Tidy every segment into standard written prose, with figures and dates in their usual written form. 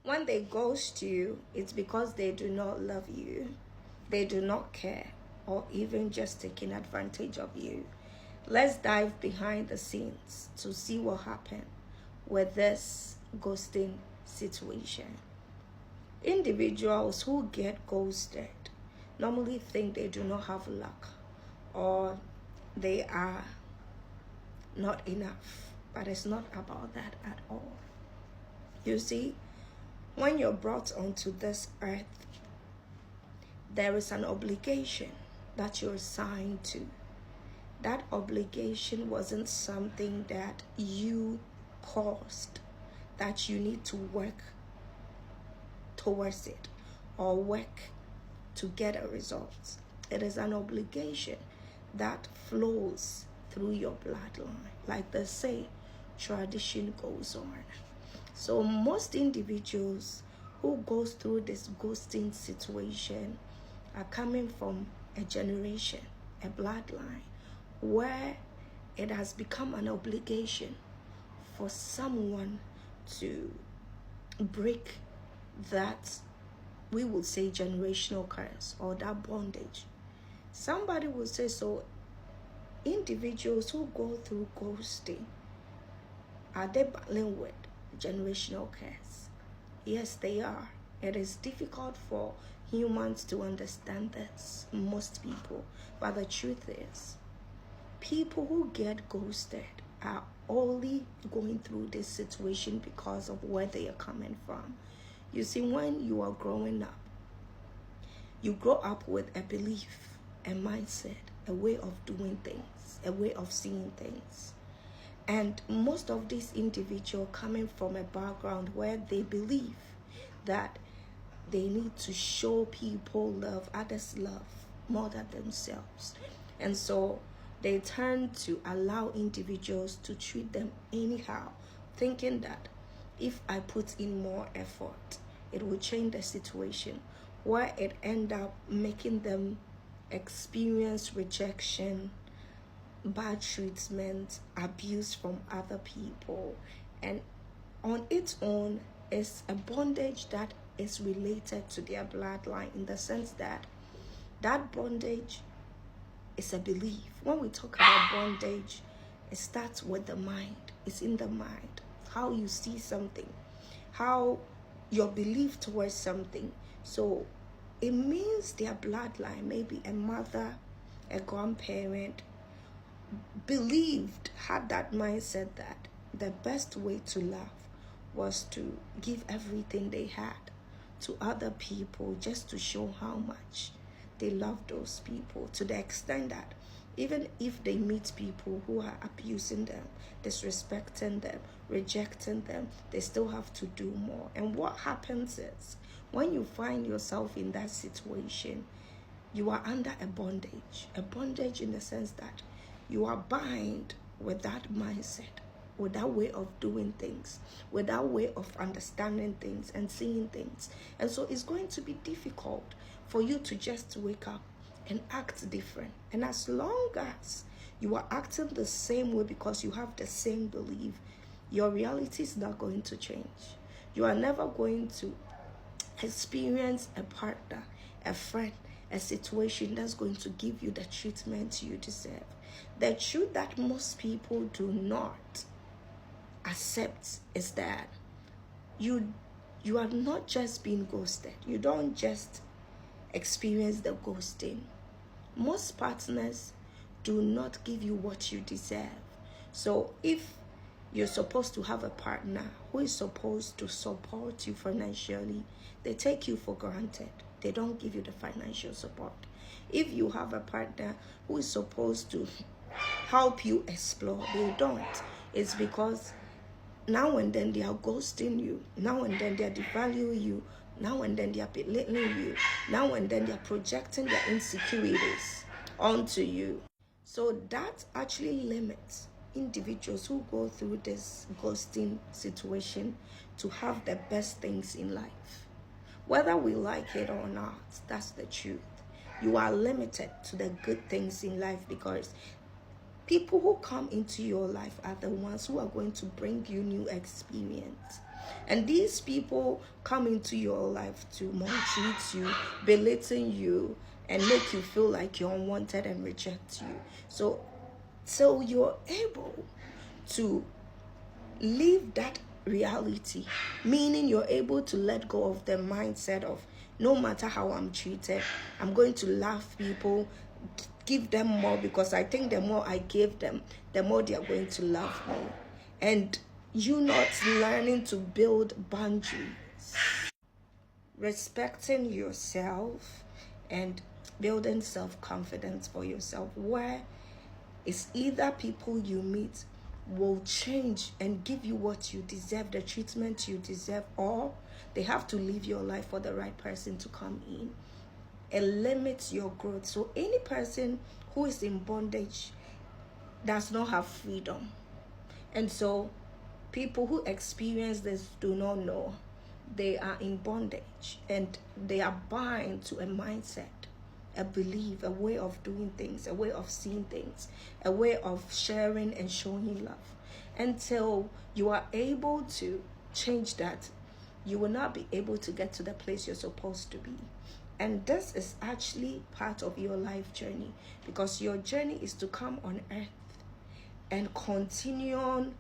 When they ghost you, it's because they do not love you, they do not care, or even just taking advantage of you. Let's dive behind the scenes to see what happened with this ghosting situation. Individuals who get ghosted normally think they do not have luck or they are not enough, but it's not about that at all. You see, when you're brought onto this earth, there is an obligation that you're assigned to. That obligation wasn't something that you caused, that you need to work towards it or work to get a result. It is an obligation that flows through your bloodline. Like they say, tradition goes on. So most individuals who goes through this ghosting situation are coming from a generation, a bloodline, where it has become an obligation for someone to break that, we would say, generational curse or that bondage. Somebody will say, so individuals who go through ghosting, are they battling with generational curse? Yes, they are. It is difficult for humans to understand this, most people. But the truth is, people who get ghosted are only going through this situation because of where they are coming from. You see, when you are growing up, you grow up with a belief, a mindset, a way of doing things, a way of seeing things. And most of these individuals coming from a background where they believe that they need to show people love, others love, more than themselves. And so they turn to allow individuals to treat them anyhow, thinking that if I put in more effort, it will change the situation, where it end up making them experience rejection, bad treatment, abuse from other people. And on its own is a bondage that is related to their bloodline, in the sense that that bondage is a belief. When we talk about bondage, it starts with the mind. It's in the mind, how you see something, how your belief towards something. So it means their bloodline, maybe a mother, a grandparent, had that mindset that the best way to love was to give everything they had to other people, just to show how much they love those people, to the extent that even if they meet people who are abusing them, disrespecting them, rejecting them, they still have to do more. And what happens is, when you find yourself in that situation, you are under a bondage in the sense that you are bound with that mindset, with that way of doing things, with that way of understanding things and seeing things. And so it's going to be difficult for you to just wake up and act different. And as long as you are acting the same way because you have the same belief, your reality is not going to change. You are never going to experience a partner, a friend, a situation that's going to give you the treatment you deserve. The truth that most people do not accept is that you are not just being ghosted. You don't just experience the ghosting. Most partners do not give you what you deserve. So if you're supposed to have a partner who is supposed to support you financially, they take you for granted. They don't give you the financial support. If you have a partner who is supposed to help you explore, they don't. It's because now and then they are ghosting you. Now and then they are devaluing you. Now and then they are belittling you. Now and then they are projecting their insecurities onto you. So that actually limits individuals who go through this ghosting situation to have the best things in life. Whether we like it or not, that's the truth. You are limited to the good things in life because people who come into your life are the ones who are going to bring you new experience. And these people come into your life to maltreat you, belittle you, and make you feel like you're unwanted and reject you. So you're able to live that reality, meaning you're able to let go of the mindset of, no matter how I'm treated, I'm going to love people, give them more, because I think the more I give them, the more they are going to love me. And you not learning to build boundaries, respecting yourself, and building self-confidence for yourself, where it's either people you meet will change and give you what you deserve, the treatment you deserve, or they have to live your life for the right person to come in. It limits your growth. So any person who is in bondage does not have freedom. And so people who experience this do not know they are in bondage, and they are bound to a mindset, a belief, a way of doing things, a way of seeing things, a way of sharing and showing love. Until you are able to change that, you will not be able to get to the place you're supposed to be. And this is actually part of your life journey, because your journey is to come on earth and continue on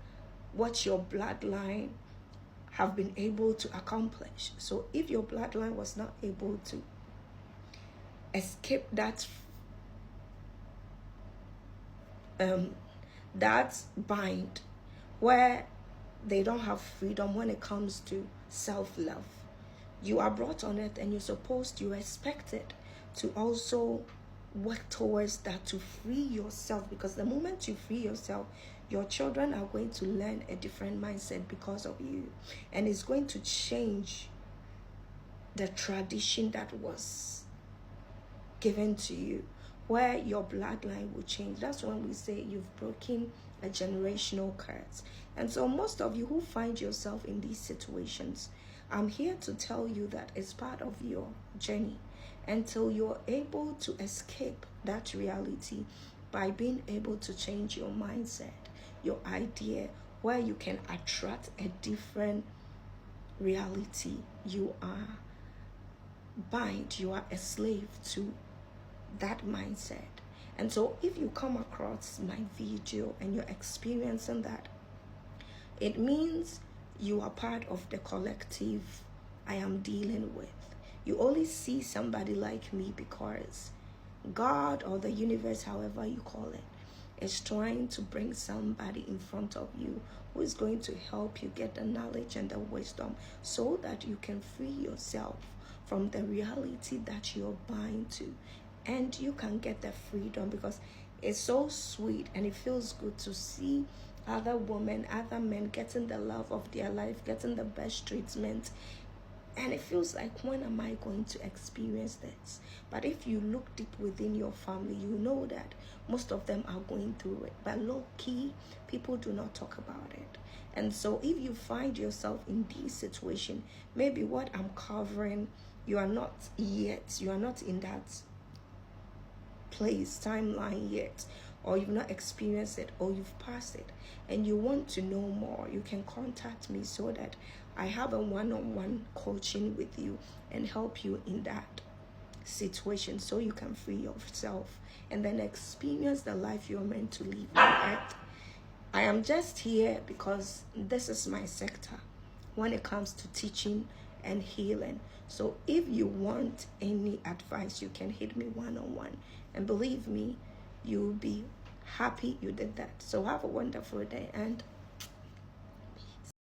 what your bloodline have been able to accomplish. So if your bloodline was not able to escape that bind, where they don't have freedom when it comes to self-love, you are brought on earth and you're expected to also work towards that, to free yourself, because the moment you free yourself, your children are going to learn a different mindset because of you, and it's going to change the tradition that was given to you, where your bloodline will change. That's when we say you've broken a generational curse. And so most of you who find yourself in these situations, I'm here to tell you that it's part of your journey, until you're able to escape that reality by being able to change your mindset, your idea, where you can attract a different reality. You are bind, you are a slave to that mindset. And so if you come across my video and you're experiencing that, it means you are part of the collective I am dealing with. You only see somebody like me because God, or the universe, however you call it, is trying to bring somebody in front of you who is going to help you get the knowledge and the wisdom, so that you can free yourself from the reality that you're bound to, and you can get the freedom. Because it's so sweet and it feels good to see other women, other men getting the love of their life, getting the best treatment. And it feels like, when am I going to experience this? But if you look deep within your family, you know that most of them are going through it. But low-key, people do not talk about it. And so if you find yourself in this situation, maybe what I'm covering, you are not in that place, timeline yet, or you've not experienced it, or you've passed it, and you want to know more, you can contact me so that I have a one-on-one coaching with you and help you in that situation, so you can free yourself and then experience the life you're meant to live on earth. I am just here because this is my sector when it comes to teaching and healing. So if you want any advice, you can hit me one-on-one, and believe me, you'll be happy you did that. So have a wonderful day, and